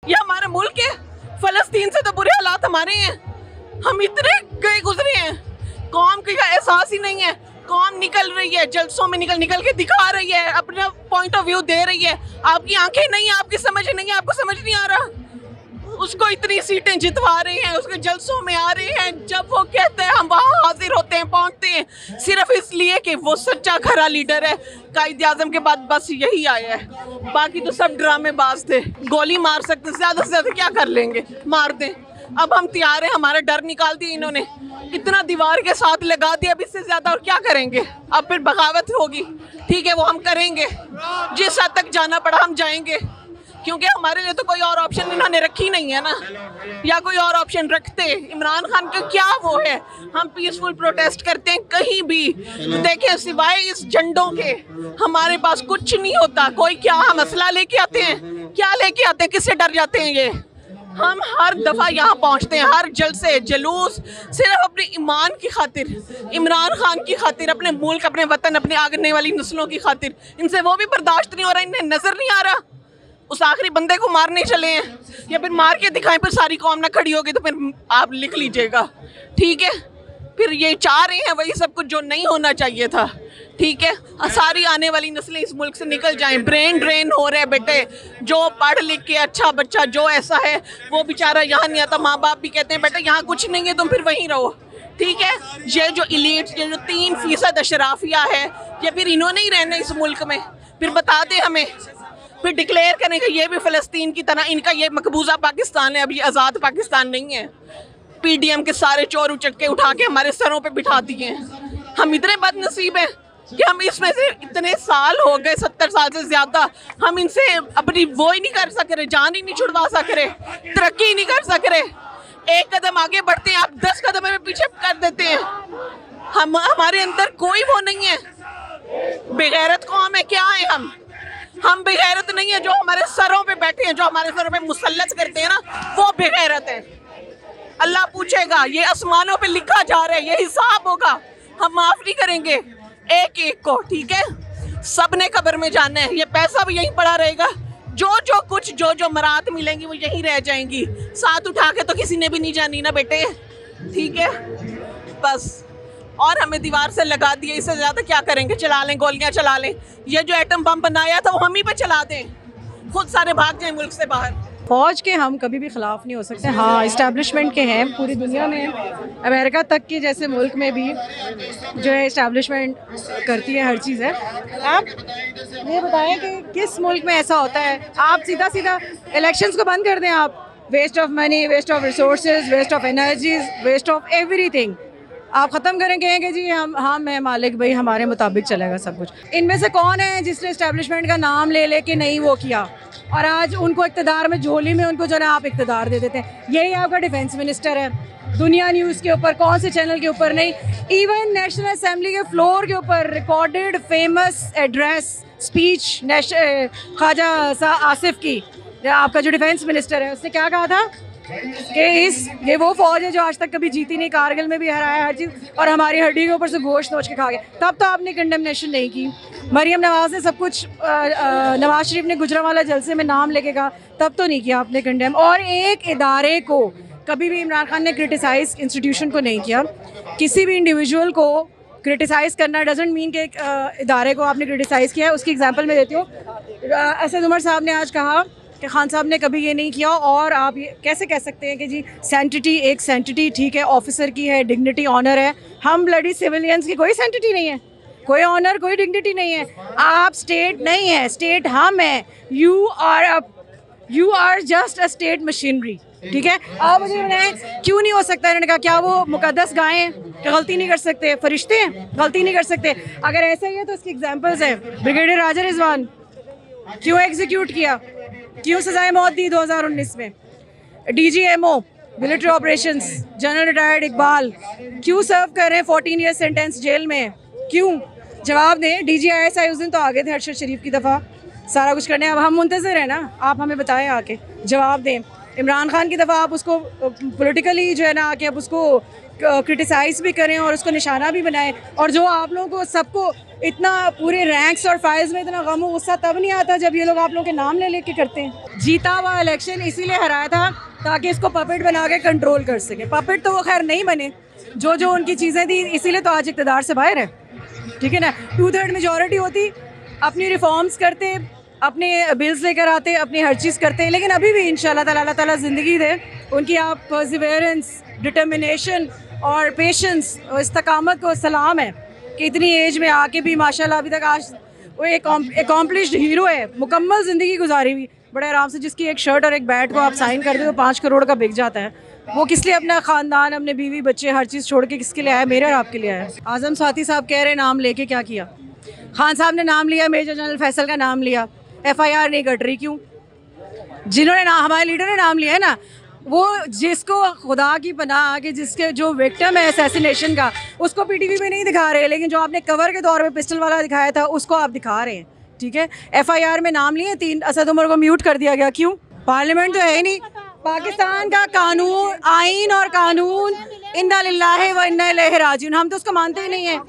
ये हमारे मुल्क है, फलस्तीन से तो बुरे हालात हमारे हैं। हम इतने गए गुजरे हैं, कौम का एहसास ही नहीं है। कौम निकल रही है, जलसों में निकल के दिखा रही है, अपना पॉइंट ऑफ व्यू दे रही है। आपकी आंखें नहीं है, आपकी समझ नहीं है, आपको समझ नहीं आ रहा। उसको इतनी सीटें जितवा रहे हैं, उसके जलसों में आ रहे हैं, जब वो कहते हैं हम वहाँ हाजिर होते हैं, पहुँचते हैं, सिर्फ इसलिए कि वो सच्चा खरा लीडर है। कायद आज़म के बाद बस यही आया है, बाकी तो सब ड्रामेबाज थे। गोली मार सकते, ज़्यादा से ज़्यादा क्या कर लेंगे, मार दें। अब हम तैयार हैं, हमारा डर निकाल दिया इन्होंने, इतना दीवार के साथ लगा दिया, अब इससे ज़्यादा और क्या करेंगे। अब फिर बगावत होगी, ठीक है, वो हम करेंगे, जिस हद तक जाना पड़ा हम जाएंगे, क्योंकि हमारे लिए तो कोई और ऑप्शन इन्होंने रखी नहीं है ना। या कोई और ऑप्शन रखते, इमरान खान का क्या वो है। हम पीसफुल प्रोटेस्ट करते हैं कहीं भी, देखें सिवाय इस झंडों के हमारे पास कुछ नहीं होता। कोई क्या मसला लेके आते हैं, क्या लेके आते हैं, किससे डर जाते हैं ये। हम हर दफ़ा यहाँ पहुँचते हैं, हर जलसे जुलूस, सिर्फ अपने ईमान की खातिर, इमरान खान की खातिर, अपने मुल्क, अपने वतन, अपने आगने वाली नस्लों की खातिर। इनसे वो भी बर्दाश्त नहीं हो रहा, इन्हें नज़र नहीं आ रहा। उस आखिरी बंदे को मारने चले हैं, या फिर मार के दिखाएं, फिर सारी कौम ना खड़ी होगी तो फिर आप लिख लीजिएगा, ठीक है। फिर ये चाह रहे हैं वही सब कुछ जो नहीं होना चाहिए था, ठीक है। सारी आने वाली नस्लें इस मुल्क से निकल जाएं। ब्रेन ड्रेन हो रहे हैं बेटे, जो पढ़ लिख के अच्छा बच्चा जो ऐसा है वो बेचारा यहाँ नहीं आता। माँ बाप भी कहते हैं बेटा यहाँ कुछ नहीं है, तुम फिर वहीं रहो, ठीक है। ये जो इलीट, ये जो 3% अशराफिया है, या फिर इन्होंने ही रहना इस मुल्क में, फिर बता दें हमें, फिर डिक्लेयर करें कि ये भी फ़लस्तीन की तरह, इनका ये मकबूजा पाकिस्तान है, अभी आज़ाद पाकिस्तान नहीं है। पीडीएम के सारे चोर उचक्के उठा के हमारे सरों पे बिठा दिए हैं। हम इतने बदनसीब हैं कि हम इसमें से इतने साल हो गए, 70 साल से ज़्यादा, हम इनसे अपनी वो ही नहीं कर सक रहे, जान ही नहीं छुड़वा सक रहे, तरक्की ही नहीं कर सक रहे। एक कदम आगे बढ़ते हैं, आप 10 कदम में पीछे कर देते हैं। हमारे अंदर कोई वो नहीं है, बेगैरत कौम है क्या है हम बेगैरत नहीं है। जो हमारे सरों पे बैठे हैं, जो हमारे सरों पे मुसल्लत करते हैं ना, वो बेगैरत है। अल्लाह पूछेगा, ये आसमानों पे लिखा जा रहा है, ये हिसाब होगा, हम माफ़ नहीं करेंगे एक एक को, ठीक है। सब ने कब्र में जाना है, ये पैसा भी यहीं पड़ा रहेगा, जो मरात मिलेंगी वो यहीं रह जाएंगी, साथ उठा के तो किसी ने भी नहीं जानी ना बेटे, ठीक है। बस, और हमें दीवार से लगा दिए, इससे ज़्यादा क्या करेंगे। चला लें, गोलियां चला लें, ये जो एटम बम बनाया था वो हम ही पे चला दें, खुद सारे भाग जाएं मुल्क से बाहर। फ़ौज के हम कभी भी ख़िलाफ़ नहीं हो सकते। हाँ, इस्टेब्लिशमेंट के हैं पूरी दुनिया में, अमेरिका तक के जैसे मुल्क में भी जो है इस्टेब्लिशमेंट करती है, हर चीज़ है। आप ये बताएं कि किस मुल्क में ऐसा होता है। आप सीधा सीधा इलेक्शंस को बंद कर दें, आप waste of money, waste of resources, waste of energies, waste of everything आप ख़त्म करें, कहेंगे जी हाँ मैं मालिक, भाई हमारे मुताबिक चलेगा सब कुछ। इनमें से कौन है जिसने इस्टेब्लिशमेंट का नाम ले लेके नहीं वो किया, और आज उनको इक़्तिदार में, झोली में उनको जो है आप इक़्तिदार दे देते हैं। यही आपका डिफेंस मिनिस्टर है। दुनिया न्यूज़ के ऊपर, कौन से चैनल के ऊपर नहीं, इवन नेशनल असेंबली के फ्लोर के ऊपर recorded famous address speech Khawaja Asif की, आपका जो डिफेंस मिनिस्टर है, उसने क्या कहा था कि ये वो फौज है जो आज तक कभी जीती नहीं, कारगिल में भी हराया हर चीज़, और हमारी हड्डी के ऊपर से गोश्त नोच के खा गए। तब तो आपने कंडेमनेशन नहीं की। मरियम नवाज़ ने सब कुछ, नवाज शरीफ ने गुजरांवाला जलसे में नाम लेके कहा, तब तो नहीं किया आपने कंडेम। और एक इदारे को कभी भी इमरान खान ने क्रिटिसाइज़ इंस्टीट्यूशन को नहीं किया। किसी भी इंडिविजुअल को क्रिटिसाइज़ करना डजेंट मीन कि एक इदारे को आपने क्रिटिसाइज़ किया है। उसकी एग्जांपल मैं देती हूँ। असद उमर साहब ने आज कहा कि खान साहब ने कभी ये नहीं किया, और आप ये कैसे कह सकते हैं कि जी सेंटिटी, एक सेंटिटी ठीक है, ऑफिसर की है, डिग्निटी, ऑनर है। हम ब्लडी सिविलियंस की कोई सेंटिटी नहीं है, कोई ऑनर, कोई डिग्निटी नहीं है। आप स्टेट नहीं है, स्टेट हम है। You are just a state machinery, ठीक है। आप मुझे बताएं क्यों नहीं हो सकता। इन्होंने कहा क्या वो मुकद्दस गायें हैं, गलती नहीं कर सकते, फरिश्ते हैं, गलती नहीं कर सकते। अगर ऐसा ही है तो इसकी एग्जांपल्स हैं। ब्रिगेडियर राजा रिजवान क्यों एग्जीक्यूट किया, क्यों सजाए मौत दी 2019 में। DGMO military operations general retired Iqbal क्यों सर्व कर रहे हैं 14 ईयर सेंटेंस जेल में, क्यों? जवाब दें। DGISI उस दिन तो आ गए थे अरशद शरीफ की दफ़ा सारा कुछ करने, अब हम मुंतज़िर हैं ना, आप हमें बताएं आके, जवाब दें। इमरान खान की दफ़ा आप उसको पॉलिटिकली जो है ना कि आप उसको क्रिटिसाइज़ भी करें और उसको निशाना भी बनाएं, और जो आप लोगों को सबको इतना पूरे रैंक्स और फाइल्स में इतना गम गुस्सा तब नहीं आता जब ये लोग आप लोगों के नाम ले लेके करते हैं। जीता हुआ इलेक्शन इसीलिए हराया था ताकि इसको पपेट बना के कंट्रोल कर सके। पपेट तो वो खैर नहीं बने, जो जो उनकी चीज़ें थी इसीलिए तो आज इक़्तिदार से बाहर है, ठीक है ना। 2/3 मेजॉरिटी होती, अपनी रिफॉर्म्स करते, अपने बिल्स लेकर आते, अपनी हर चीज़ करते, लेकिन अभी भी इंशाल्लाह ताला अल्लाह ताला ज़िंदगी दे उनकी, आप परसिवेरेंस, डिटर्मिनेशन और पेशेंस और इस्तकामत को सलाम है कि इतनी एज में आके भी माशाल्लाह अभी तक आज वो एक अकॉम्प्लिश्ड हीरो है, मुकम्मल ज़िंदगी गुजारी हुई बड़े आराम से, जिसकी एक शर्ट और एक बैट को आप साइन कर दे तो 5 करोड़ का बिक जाता है। वो किस लिए अपना ख़ानदान, अपने बीवी बच्चे हर चीज़ छोड़ के किसके लिए आया? मेरे और आपके लिए आया। आज़म साथी साहब कह रहे नाम लेके क्या किया? खान साहब ने नाम लिया, मेजर जनरल फैसल का नाम लिया, FIR नहीं कट रही, क्यों? जिन्होंने हमारे लीडर ने नाम लिया है ना, वो जिसको खुदा की पनाह कि जिसके जो विक्टिम है असैसिनेशन का, उसको PTV पे नहीं दिखा रहे, लेकिन जो आपने कवर के तौर पे पिस्टल वाला दिखाया था उसको आप दिखा रहे हैं, ठीक है। FIR में नाम लिए, 3 असद उमर को म्यूट कर दिया गया, क्यों? पार्लियामेंट तो है ही नहीं। पाकिस्तान का कानून, आइन और कानून इन्ना लिल्लाहि व इन्ना इलैहि राजिऊन, हम तो उसको मानते ही नहीं है।